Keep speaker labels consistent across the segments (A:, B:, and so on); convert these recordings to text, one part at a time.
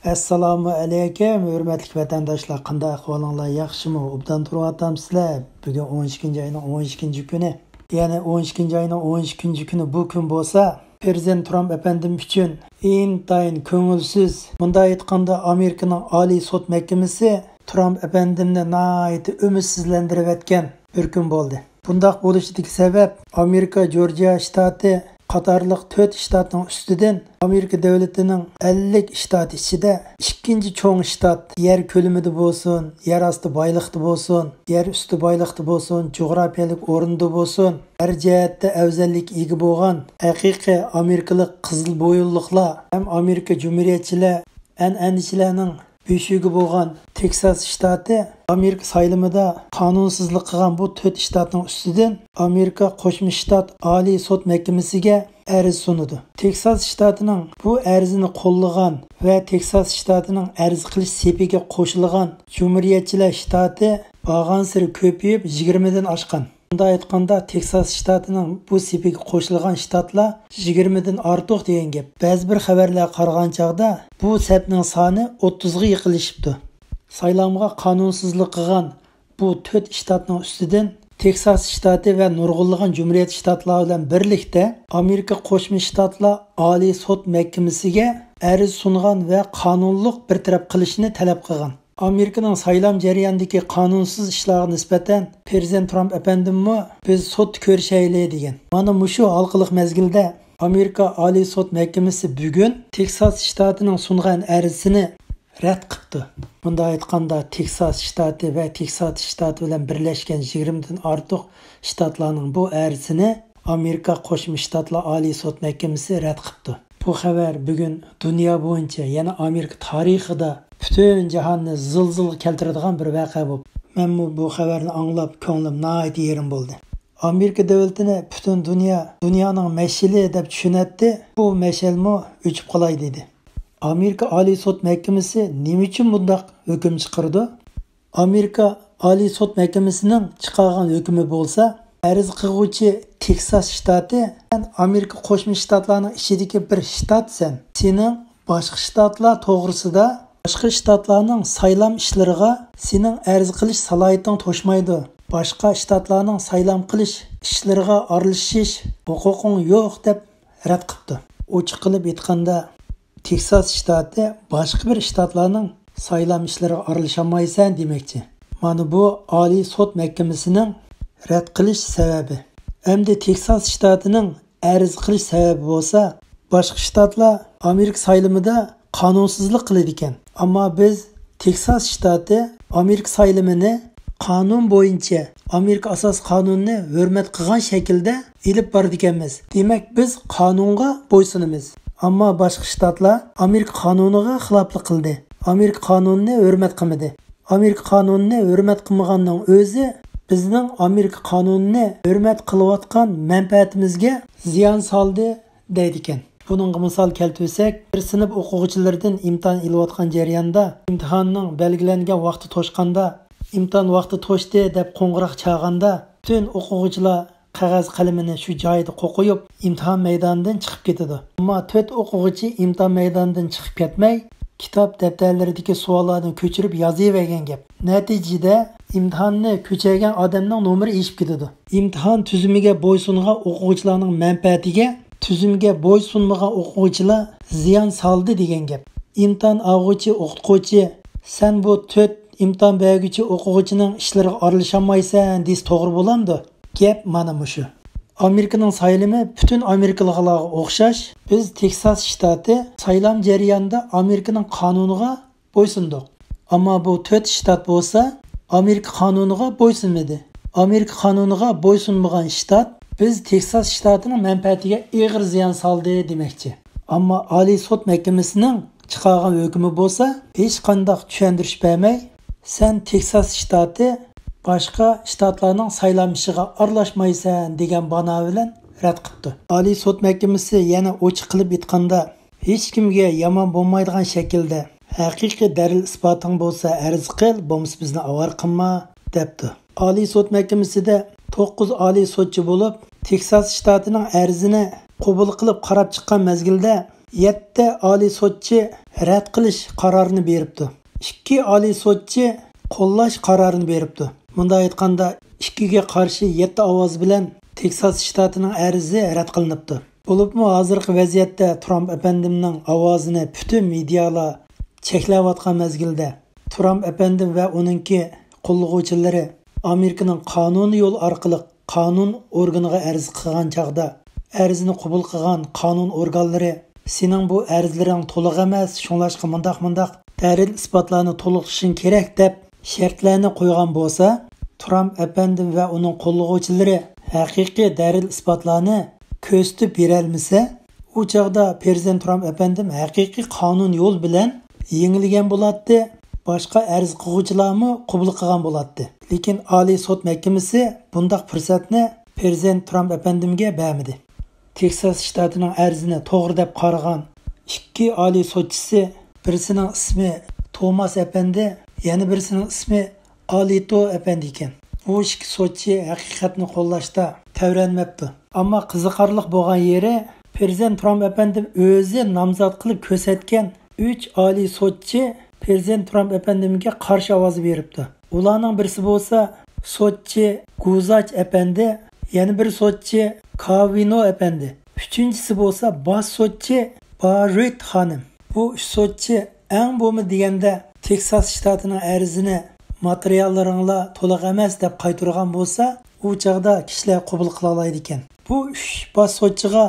A: Assalomu alaykum, hurmatli vatandoshlar. Qanday ahvolinglar? Yaxshimi? Obdan turib Bugun 12-oyning 12 kuni. Ya'ni 12-oyning 12 kuni bu kun bo'lsa, Prezident Trump efendim uchun intayin ko'ngilsiz. Bunda aytganda Amerikaning Oliy sud mahkamasi Trump efendimni nihoyat umidsizlantirib etgan bir kun bo'ldi. Bundaq bo'lishidagi sabab Amerika Georgia shtati qatarlıq 4 shtatning ustidan Amerika davlatining 50 shtat ichida ikkinchi cho'ng shtat yer ko'limida bo'lsin, yer osti boyliqda bo'lsin, yer usti boyliqda bo'lsin, jo'grafiyalik o'rinda bo'lsin, har jihatda afzallik ega bo'lgan haqiqiy amerikalik qizil bo'yinliqlar ham Amerika jumhuriyatchilar an'anachilarning beshugi bo'lgan Texas shtati Amerika saylimida qonunsizlik qilgan bu 4 shtatning ustidan Amerika qo'shma shtat Oliy sud mahkamasiga arz sunudi. Texas shtatining bu arzini qo'llagan va Texas shtatining arz qilish sepiga qo'shilgan jumhuriyatchilar shtati bag'an siri ko'payib 20 dan oshgan. Bunda aytganda Texas shtatining bu sepiga qo'shilgan shtatlar 20 dan ortiq degan gap. Ba'zi bir xabarlar qarag'an chaqda bu sepning soni 30 ga yiqilishibdi. Saylamga qonunsizlik qilgan bu 4 shtatning ustidan Texas shtati va nurg'unlagan jumhuriyat shtatlari bilan birlikda Amerika qo'shma shtatlar Oliy sud mahkamasiga arz sungan va qonunliq bir taraf qilishni talab qilgan. Amerikaning saylam jarayonidagi qonunsiz ishlarga nisbatan Prezident Trump efendimmi biz sud ko'rishayli degan. Mana mushu halqiliq mezgilda Amerika Oliy sud mahkamasi bugun Texas shtatining sungan arzini rad qildi. Bunda aytganda Texas shtati va Texas shtati bilan birlashgan 20 dan ortiq shtatlarning bu arzini Amerika qo'shma shtatlar Oliy sud mahkamasi rad qildi. Bu xabar bugun dunyo bo'yicha, yana Amerika tarixida butun jahonni zilzilga keltiradigan bir voqea bo'ldi. Men bu xabarni anglab ko'nglim nihoyat yerim bo'ldi. Amerika davlatini butun dunyoning mashali deb tushunatdi. Bu mashalmi o'chib qolay dedi. Amerika Oliy sud mahkamasi nima uchun bundaq hukm chiqardi? Amerika Oliy sud mahkamasining chiqargan hukmi bo'lsa, arz qiluvchi Texas shtati Amerika qo'shma shtatlarining ichidagi bir shtatsan. Sening boshqa shtatlar to'g'risida boshqa shtatlarning saylam ishlariga sening arz qilish salohiyating to'shmaydi. Boshqa shtatlarning saylam qilish ishlariga aralashish huquqing yo'q deb rad qildi. Ochiq qilib aytganda Texas shtati boshqa bir shtatlarning saylam ishlariga aralashamaysan demoqchi. Mana bu Oliy sud mahkamasining rad qilish sababi. Endi Texas shtatining arz qilish sababi bo'lsa, boshqa shtatlar Amerika saylimida qonunsizlik qiladi ekan. Ammo biz Texas shtati Amerika saylimini qonun bo'yicha Amerika asos qonunini hurmat qilgan shaklda elib bordi ekanmiz. Demak, biz qonunga bo'ysunamiz. Ammo boshqa shtatlar Amerika qonuniga xiloflik qildi. Amerika qonunini hurmat qilmadi. Amerika qonunini hurmat qilmaganning o'zi bizning Amerika qonunini hurmat qilayotgan manfaatimizga ziyon soldi deydi ekan. Buningga misol keltirsak, bir sinf o'quvchilaridan imtihon ilayotgan jarayonda imtihonning belgilangan vaqti to'shqanda, imtihon vaqti to'shdi deb qo'ng'iroq chalganda, butun o'quvchilar qog'oz qalamini shu joyda qo'yib imtihon maydonidan chiqib ketadi. Ammo 4 o'quvchi imtihon maydonidan chiqib ketmay, kitob daftarlaridagi savollarni ko'chirib yozavergan gap. Natijada imtihonni ko'chirgan odamning nomeri eshib ketadi. Imtihon tuzumiga bo'ysungan o'quvchilarning manfaatiga tuzumga bo'ysunmagan o'quvchilar ziyon soldi degan gap. Imtihon oluvchi o'qituvchi sen bu 4 imtihon beruvchi o'quvchining ishlariga aralashamaysan desa to'g'ri bo'lamdi. Gap mana mushu. Amerikaning saylimi butun Amerikaliklarga o'xshash. Biz Texas shtati saylam jarayonida Amerikaning qonuniga bo'ysundik. Ammo bu 4 shtat bo'lsa, Amerika qonuniga bo'ysunmadi. Amerika qonuniga bo'ysunmagan shtat biz Texas shtatining manfaatiga og'ir ziyon soldi demoqchi. Ammo Oliy sud mahkamasining chiqargan hukmi bo'lsa, hech qanday tushuntirish bermay, sen Texas shtati boshqa shtatlarning saylam ishiga aralashmaysan degan bano bilan rad qildi. Oliy sud mahkamasi yana ochiq qilib aytganda, hech kimga yomon bo'lmaydigan shaklda haqiqiy dalil isboting bo'lsa arz qil, bo'lmasa bizni avar qilma debdi. Oliy sud mahkamasida 9 oliy sudchi bo'lib, Texas shtatining arzini qabul qilib qarab chiqqan mezgilda 7 oliy sotchi rad qilish qarorini beribdi. 2 oliy sotchi qo'llash qarorini beribdi. Bunda aytganda 2 ga qarshi 7 ovoz bilan Teksas shtatining arzi rad qilinibdi. Bo'libmi hozirgi vaziyatda Trump efendimning ovozini butun medialar cheklayotgan mezgilda Trump efendim va uningki qo'llovchilari Amerikaning qonuniy yo'l orqali qonun organiga arz qilgan chaqda arzini qabul qilgan qonun organlari sening bu arzlaring to'liq emas, shunlashqa mundaq dalil isbotlarni to'liqlashing kerak deb shartlarni qo'ygan bo'lsa, Trump efendim va uning qo'llovchilari haqiqiy dalil isbotlarni ko'rsatib berolmasa, u chaqda prezident Trump efendim haqiqiy qonun yo'l bilan yengilgan bo'ladi. Boshqa arz qiluvchilarni qabul qilgan bo'ladi. Lekin Oliy sud mahkamasi bundaq fursatni prezident Trump efendimga bermadi. Teksas shtatining arzini to'g'ri deb qaragan 2 oliy sudchisi, birisining ismi Thomas efendi, yana birisining ismi Alito efendi ekan. Bu 2 sudchi haqiqatni qo'llashda tavranmabdi. Ammo qiziqarli bo'lgan yeri, prezident Trump efendim o'zi nomzod qilib ko'rsatgan 3 oliy sudchi prezident Trump efendimga qarshi ovoz beribdi. Ularning birisi bo'lsa sudchi Guzach efendi, yana bir sudchi Kavino efendi. Üçüncüsü bo'lsa bosh sudchi Barrett xonim. Bu 3 sudchi eng bo'lmi deganda Teksas shtatining arzini materiallaringlar to'liq emas deb qaytargan bo'lsa, u chaqda kishilar qabul qila oladi ekan. Bu 3 bosh sudchiga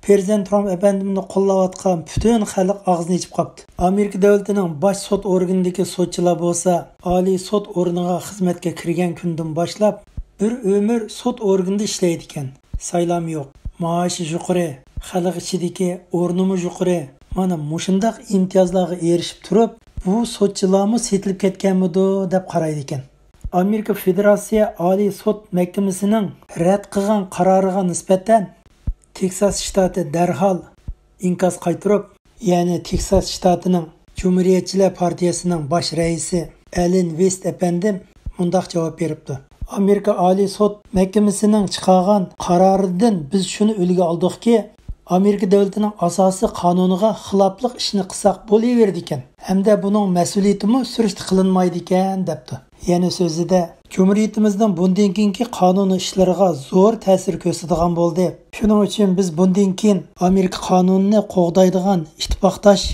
A: prezident Trump efendimni qo'llayotgan butun xalq og'zini ochib qopti. Amerika davlatining bosh sud organidagi sudchilar bo'lsa, oliy sud o'rniga xizmatga kirgan kundan boshlab bir umr sud organida ishlaydi ekan. Saylam yo'q, maoshi yuqori, xalq ichidagi o'rnimi yuqori. Mana mushundaq imtiyozlarga erishib turib, bu sudchilarmi setilib ketganmidi deb qaraydi ekan. Amerika Federatsiya Oliy sud mahkamasining rad qilgan qaroriga nisbatan Teksas shtati darhol inkos qaytarib, ya'ni Teksas shtatining Cumhuriyetchilar partiyasining bosh raisi Allen West efendim mundaq javob beribdi. Amerika Oliy sud mahkamasining chiqargan qaroridan biz shuni o'yga oldikki, Amerika davlatining asosiy qonuniga xiloflik ishni qilsak bo'laverdi ekan. Hamda buning mas'uliyatimi surishti qilinmaydi ekan debdi. Ya'ni so'zida Cumhuriyetimizning bundan keyingi qonuniy ishlariga zo'r ta'sir ko'rsatadigan bo'ldi. Shuning uchun biz bundan keyin Amerika qonunini qo'g'daydigan ittifoqdosh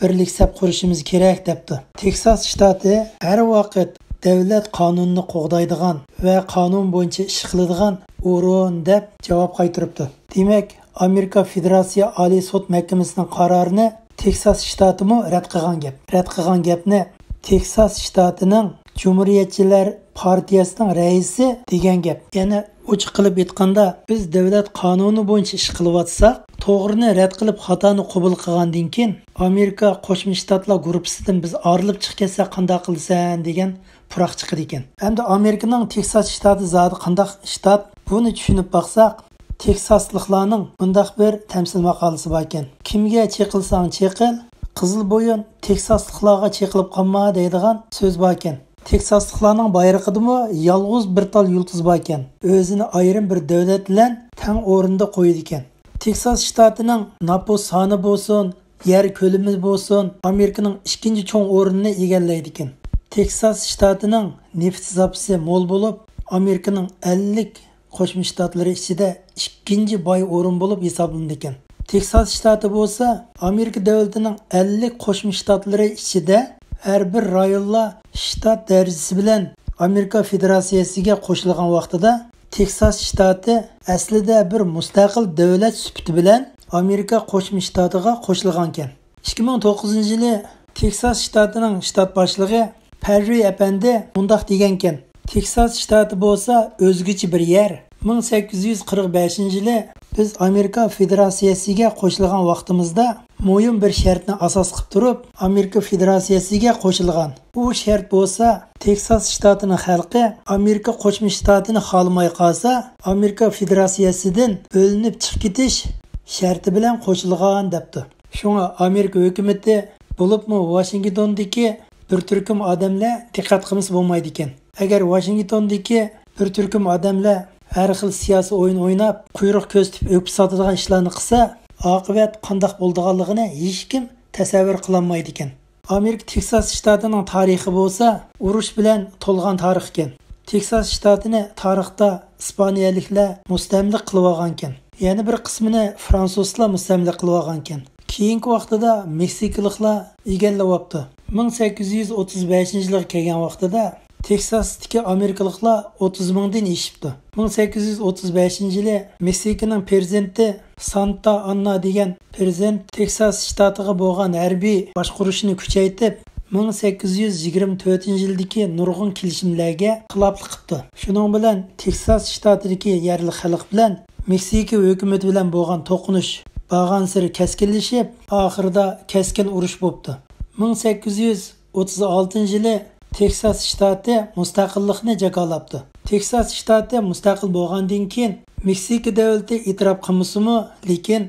A: birlik sap qurishimiz kerak debdi. Teksas shtati har vaqt davlat qonunini qo'g'daydigan va qonun bo'yicha ish qiladigan o'rin deb javob qaytaribdi. Demak, Amerika Federatsiya Oliy sud mahkamasining qarorini Teksas shtatimi rad qilgan gap. Rad qilgan gapni Teksas shtatining Cumhuriyetchilar partiyasining raisi degan gap. Ya'ni ochiq qilib aytganda, biz davlat qonuni bo'yicha ish qilyapsak, to'g'rini rad qilib xatoni qabul qilgandan keyin Amerika Qo'shma Shtatlar guruhidan biz ayrılib chiqib ketsak qanday qilsan degan puroq chiqadi ekan. Hamda Amerikaning Teksas shtati zodi qanday shtat, buni tushunib baqsaq, Teksasliklarning bundaq bir tamsil maqolasi bor ekan. Kimga cheqilsang cheqil, qizil bo'yin Teksasliklarga cheqilib qolma deydigan so'z bor ekan. Teksasliklarning bayrog'idimi yolg'iz bir tal yulduz bor ekan. O'zini ayrim bir davlat bilan teng o'rinda qo'ydi ekan. Teksas shtatining nopus soni bo'lsin, yer ko'lami bo'lsin, Amerikaning ikkinchi cho'ng o'rnini egallaydi ekan. Teksas shtatining neft zapasi mo'l bo'lib, Amerikaning 50 Qo'shma Shtatlari ichida ikkinchi boy o'rin bo'lib hisoblanadi ekan. Teksas shtati bo'lsa, Amerika davlatining 50 Qo'shma Shtatlari ichida har bir rayonlar shtat darajasi bilan Amerika Federatsiyasiga qo'shilgan vaqtida Teksas shtati aslida bir mustaqil davlat sifati bilan Amerika Qo'shma Shtatiga qo'shilgan ekan. 2009-yili Teksas shtatining shtat boshlig'i Perry efendi mundaq degan ekan: Teksas shtati bo'lsa o'zgacha bir yer. 1845-yili biz Amerika Federatsiyasiga qo'shilgan vaqtimizda muhim bir shartni asos qilib turib, Amerika Federatsiyasiga qo'shilgan. Bu shart bo'lsa, Teksas shtatining xalqi Amerika Qo'shma Shtatini xohlamay qolsa, Amerika Federatsiyasidan bo'linib chiqib ketish sharti bilan qo'shilgan debdi. Shunga Amerika hukumatı bo'libmi Washingtondagi bir turkum odamlar diqqat qilmasa bo'lmaydi ekan. Agar Washingtondagi bir turkum odamlar har xil siyosiy o'yin o'ynab, quyruq ko'rsatib o'pib sotadigan ishlarni qilsa, oqibat qandoq bo'lganligini hech kim tasavvur qilolmaydi ekan. Amerika Teksas shtatining tarixi bo'lsa, urush bilan to'lgan tarix ekan. Teksas shtatini tarixda İspaniyaliklar mustamlik qilib olgan ekan. Yana bir qismini fransuzlar mustamlik qilib olgan ekan. Keyingi vaqtida Meksikaliklar egallayapti. 1835-yilga kelgan vaqtida Teksasdagi Amerikaliklar 30 mingdan eshibdi. 1835-yili Meksikaning prezidenti Santa Anna degan prezident Teksas shtatiga bo'lgan harbiy boshqarishni kuchaytirib 1824-yildagi nurg'un kelishimlarga xiloflik qildi. Shuning bilan Teksas shtatidagi yerli xalq bilan Meksika hukumati bilan bo'lgan to'qinish bag'ansiri keskinlashib, oxirida keskin urush bo'ldi. 1836-yili Teksas shtati mustaqillikni jakolabdi. Teksas shtati mustaqil bo'lgandan keyin Meksika davlati e'tirof qilmasimi, lekin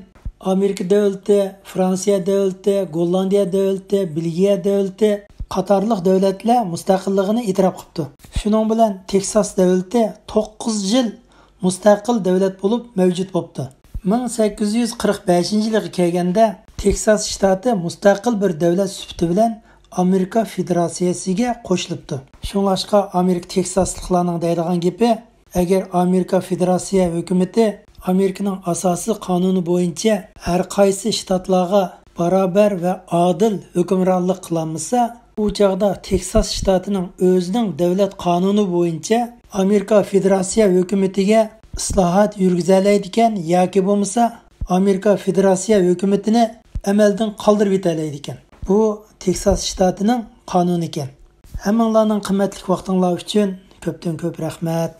A: Amerika davlati, Fransiya davlati, Gollandiya davlati, Belgiya davlati qatorliq davlatlar mustaqilligini e'tirof qildi. Shuning bilan Teksas davlati 9 yil mustaqil davlat bo'lib mavjud bo'ldi. 1845-yilga kelganda Teksas shtati mustaqil bir davlat sifati bilan Amerika Federatsiyasiga qo'shilibdi. Shunlashqa Amerika Teksasliklarning deydigan gapi, agar Amerika Federatsiya hukumati Amerikaning asosiy qonuni bo'yicha har qaysi shtatlarga barobar va adil hukmronlik qilmasa, u chaqda Teksas shtatining o'zining davlat qonuni bo'yicha Amerika Federatsiya hukumatiga islohot yurgizalaydi ekan yoki bo'lmasa Amerika Federatsiya hukumatini amaldan qoldirib yetalaydi ekan. Bu Teksas shtatining qonuni ekan. Hammanglarning qimmatli vaqtinglar uchun ko'pdan ko'p rahmat.